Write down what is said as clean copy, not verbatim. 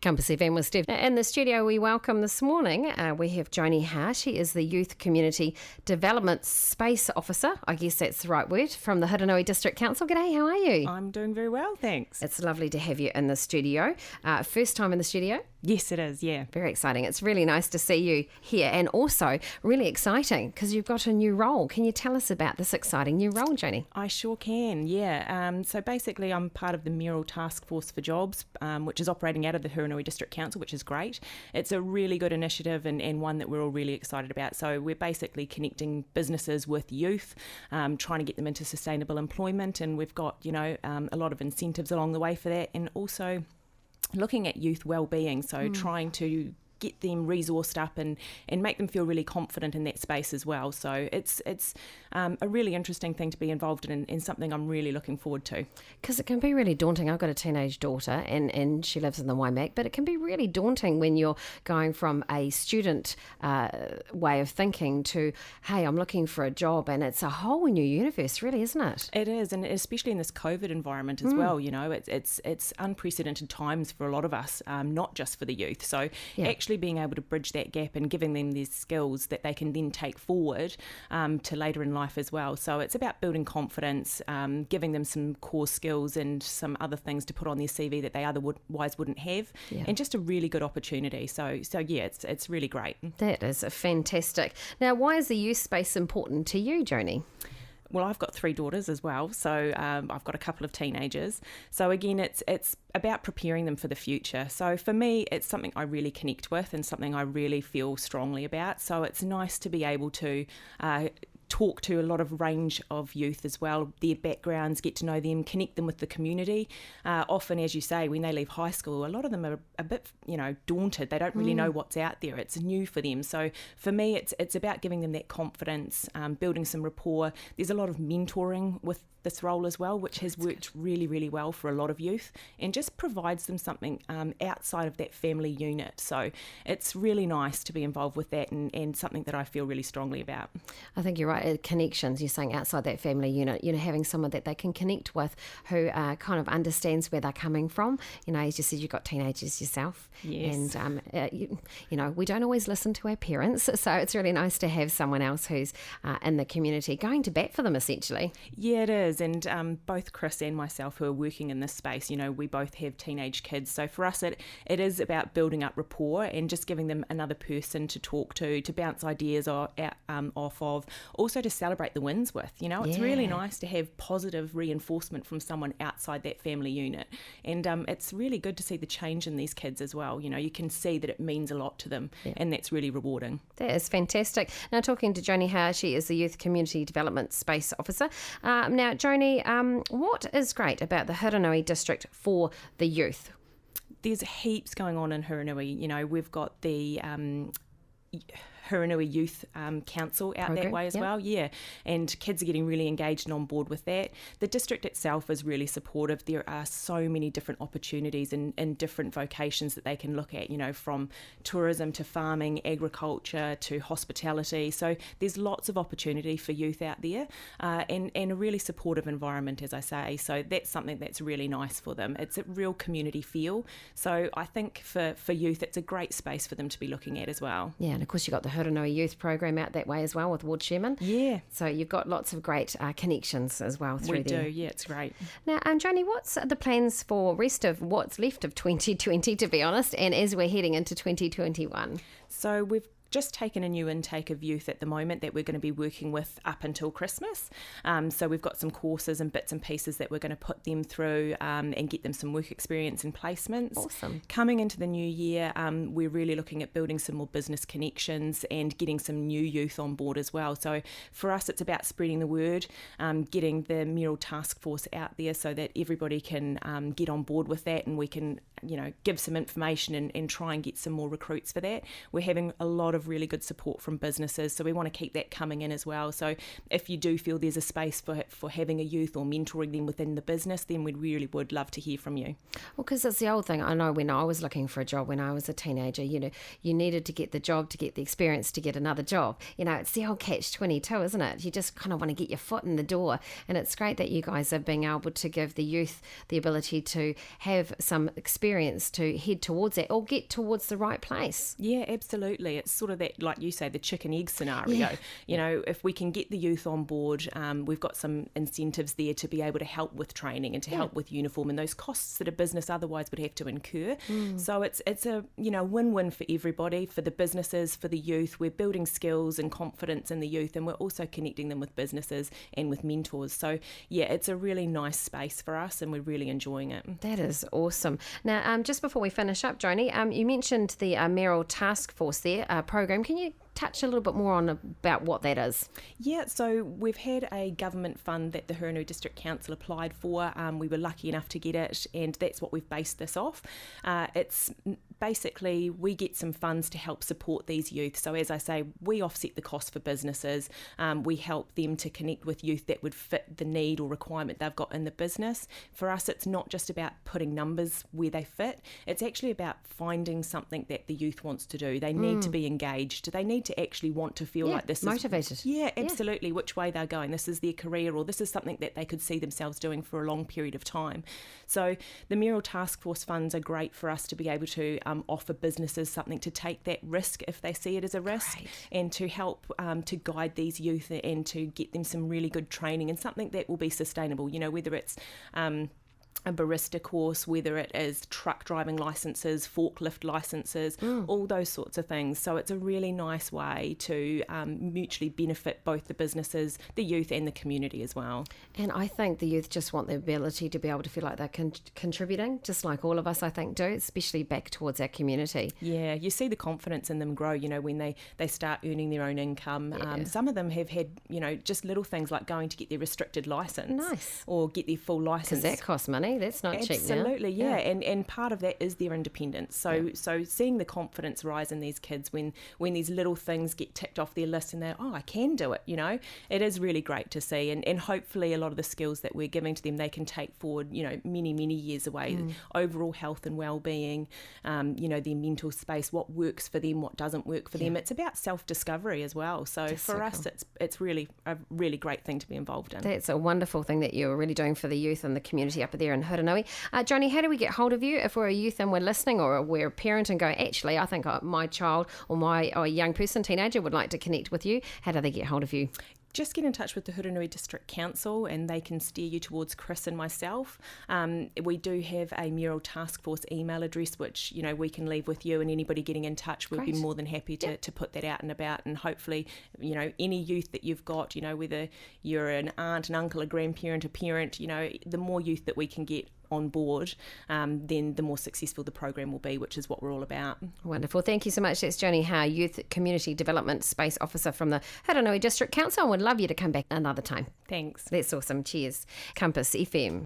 Campus FM with Steph. In the studio we welcome this morning, we have Joni Howe. She is the Youth Community Development Space Officer, I guess that's the right word, from the Hurunui District Council. G'day, how are you? I'm doing very well, thanks. It's lovely to have you in the studio. First time in the studio? Yes, it is, yeah. Very exciting. It's really nice to see you here, and also really exciting because you've got a new role. Can you tell us about this exciting new role, Joni? I sure can, yeah. So basically I'm part of the Mayoral Task Force for Jobs, which is operating out of the Hurunui District Council, which is great. It's a really good initiative and one that we're all really excited about. So we're basically connecting businesses with youth, trying to get them into sustainable employment, and we've got, a lot of incentives along the way for that, and also looking at youth well-being, so trying to get them resourced up and make them feel really confident in that space as well. So it's a really interesting thing to be involved in and something I'm really looking forward to. Because it can be really daunting. I've got a teenage daughter and she lives in the Waimak, but it can be really daunting when you're going from a student way of thinking to, hey, I'm looking for a job, and it's a whole new universe, really, isn't it? It is, and especially in this COVID environment as well, it's unprecedented times for a lot of us, not just for the youth. So actually being able to bridge that gap and giving them these skills that they can then take forward to later in life as well. So it's about building confidence, giving them some core skills and some other things to put on their CV that they otherwise wouldn't have, and just a really good opportunity. So yeah, it's really great. That is fantastic. Now, why is the youth space important to you, Joni? Well, I've got 3 daughters as well, so I've got a couple of teenagers. So again, it's about preparing them for the future. So for me, it's something I really connect with and something I really feel strongly about. So it's nice to be able to talk to a lot of range of youth as well, their backgrounds, get to know them, connect them with the community. Often, as you say, when they leave high school, a lot of them are a bit, daunted. They don't really know what's out there. It's new for them. So for me, it's about giving them that confidence, building some rapport. There's a lot of mentoring with this role as well, which has worked really, really well for a lot of youth and just provides them something outside of that family unit. So it's really nice to be involved with that and something that I feel really strongly about. I think you're right. Connections, you're saying outside that family unit, having someone that they can connect with who kind of understands where they're coming from. As you said, you've got teenagers yourself. Yes. And, we don't always listen to our parents. So it's really nice to have someone else who's in the community going to bat for them, essentially. Yeah, it is. And both Chris and myself who are working in this space, we both have teenage kids. So for us, it is about building up rapport and just giving them another person to talk to bounce ideas off of, also to celebrate the wins with. It's really nice to have positive reinforcement from someone outside that family unit. And it's really good to see the change in these kids as well. You can see that it means a lot to them, and that's really rewarding. That is fantastic. Now, talking to Joni Howe, she is the Youth Community Development Space Officer. Now, Joni, what is great about the Hurunui District for the youth? There's heaps going on in Hurunui. We've got the Hurunui Youth Council out that way as well, and kids are getting really engaged and on board with that. The district itself is really supportive. There are so many different opportunities in different vocations that they can look at, from tourism to farming, agriculture to hospitality. So there's lots of opportunity for youth out there, and a really supportive environment, as I say. So that's something that's really nice for them. It's a real community feel. So I think for youth, it's a great space for them to be looking at as well. Yeah, and of course you've got the Hurunui Youth Program out that way as well with Ward Chairman. Yeah. So you've got lots of great connections as well through there. We do, yeah, it's great. Now, Joni, what's the plans for rest of what's left of 2020, to be honest, and as we're heading into 2021? So we've just taken a new intake of youth at the moment that we're going to be working with up until Christmas. So we've got some courses and bits and pieces that we're going to put them through and get them some work experience and placements. Awesome. Coming into the new year, we're really looking at building some more business connections and getting some new youth on board as well. So for us, it's about spreading the word, getting the Mayoral Task Force out there so that everybody can get on board with that, and we can give some information and try and get some more recruits for that. We're having a lot of of really good support from businesses, so we want to keep that coming in as well. So if you do feel there's a space for having a youth or mentoring them within the business, then we really would love to hear from you. Well, because it's the old thing. I know when I was looking for a job when I was a teenager, you needed to get the job to get the experience to get another job. It's the old catch-22, isn't it? You just kind of want to get your foot in the door. And it's great that you guys are being able to give the youth the ability to have some experience to head towards that or get towards the right place. Yeah, absolutely. It's sort of that, like you say, the chicken egg scenario. If we can get the youth on board, we've got some incentives there to be able to help with training and to help with uniform and those costs that a business otherwise would have to incur. So it's a win-win for everybody, for the businesses, for the youth. We're building skills and confidence in the youth, and we're also connecting them with businesses and with mentors. So yeah, it's a really nice space for us, and we're really enjoying it. That is awesome. Now, just before we finish up, Joni, you mentioned the Mayoral Task Force there program. Can you touch a little bit more on about what that is? Yeah, so we've had a government fund that the Hurunui District Council applied for. We were lucky enough to get it, and that's what we've based this off. It's basically we get some funds to help support these youth. So as I say, we offset the cost for businesses. We help them to connect with youth that would fit the need or requirement they've got in the business. For us, it's not just about putting numbers where they fit. It's actually about finding something that the youth wants to do. They need to be engaged. They need to actually want to feel like this motivated. Absolutely. Which way they're going. This is their career, or this is something that they could see themselves doing for a long period of time. So the Mayoral Task Force funds are great for us to be able to offer businesses something to take that risk if they see it as a risk, and to help to guide these youth and to get them some really good training and something that will be sustainable. Whether it's a barista course, whether it is truck driving licenses, forklift licenses, all those sorts of things. So it's a really nice way to mutually benefit both the businesses, the youth and the community as well. And I think the youth just want the ability to be able to feel like they're contributing, just like all of us, I think, do, especially back towards our community. Yeah, you see the confidence in them grow, when they start earning their own income. Some of them have had, just little things like going to get their restricted license or get their full license. Because that costs money. That's not cheap now. Absolutely, yeah. And part of that is their independence. So seeing the confidence rise in these kids when these little things get ticked off their list and they're, I can do it, it is really great to see. And hopefully a lot of the skills that we're giving to them, they can take forward, many, many years away. Overall health and well-being, their mental space, what works for them, what doesn't work for them. It's about self-discovery as well. So That's for us, cool. it's really a really great thing to be involved in. That's a wonderful thing that you're really doing for the youth and the community up there in Hurunui. Joni, how do we get hold of you if we're a youth and we're listening, or we're a parent and go, actually, I think my child or a young person, teenager, would like to connect with you? How do they get hold of you? Just get in touch with the Hurunui District Council and they can steer you towards Chris and myself. We do have a Mayoral Task Force email address, which, we can leave with you, and anybody getting in touch, we'll be more than happy to put that out and about. And hopefully, any youth that you've got, whether you're an aunt, an uncle, a grandparent, a parent, the more youth that we can get on board, then the more successful the program will be, which is what we're all about. Wonderful. Thank you so much. That's Joni Howe, Youth Community Development Space Officer from the Hurunui District Council. I would love you to come back another time. Thanks. That's awesome. Cheers. Compass FM.